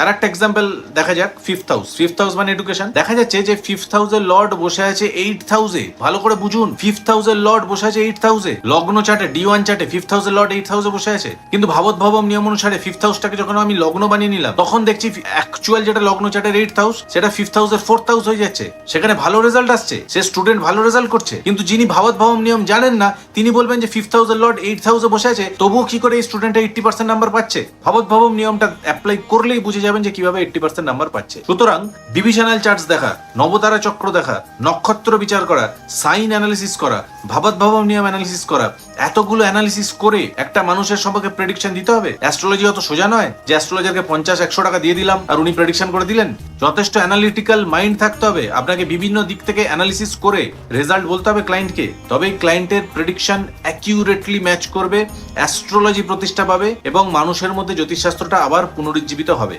আর একটা এক্সাম্পল দেখা যাক, ফিফথ হাউস মানে এডুকেশন। দেখা যাচ্ছে যে ফিফথ হাউসের লর্ড বসে আছে 8th হাউসে। ভালো করে বুঝুন, ফিফথ হাউসের লর্ড বসে আছে 8th হাউসে। লগ্ন চার্টে D1 চার্টে ফিফথ হাউসের লর্ড 8th হাউসে বসে আছে। কিন্তু ভাবতভবম নিয়ম অনুসারে ফিফথ হাউসটাকে যখন আমি লগ্ন বানিয়ে নিলাম, তখন দেখছি অ্যাকচুয়াল যেটা লগ্ন চার্টের 8th হাউস, সেটা ফিফথ হাউসের 4th হাউস হয়ে যাচ্ছে। সেখানে ভালো রেজাল্ট আসছে, সে স্টুডেন্ট ভালো রেজাল্ট করছে। কিন্তু যিনি ভাবতভবম নিয়ম জানেন না, তিনি বলবেন যে ফিফথ হাউসের লর্ড 8th হাউসে বসে আছে, তবুও কি করে এই স্টুডেন্ট 80% নাম্বার পাচ্ছে। ভাবতভবম নিয়মটা অ্যাপ্লাই করলেই বুঝে যাবেন যে কিভাবে 80% নাম্বার পাচ্ছে। সুতরাং ডিভিশনাল চার্টস দেখা, নবতারা চক্র দেখা, নক্ষত্র বিচার করা, সাইন অ্যানালিসিস করা, ভাবতভবম নিয়ম অ্যানালিসিস করা, এতগুলো অ্যানালিসিস করে একটা মানুষের সম্পর্কে প্রেডিকশন দিতে হবে। অ্যাস্ট্রোলজি অত সোজা নয় যে অ্যাস্ট্রোলজারকে 50-100 টাকা দিয়ে দিলাম আর উনি প্রেডিকশন করে দিলেন। যথেষ্ট অ্যানালিটিক্যাল মাইন্ড থাকতে হবে, আপনাকে বিভিন্ন দিক থেকে অ্যানালিসিস করে রেজাল্ট বলতে হবে ক্লায়েন্টকে, তবেই ক্লায়েন্টের প্রেডিকশন অ্যাকিউরেটলি ম্যাচ করবে, অ্যাস্ট্রোলজি প্রতিষ্ঠা পাবে এবং মানুষের মধ্যে জ্যোতিষশাস্ত্রটা আবার পুনরুজ্জীবিত হবে।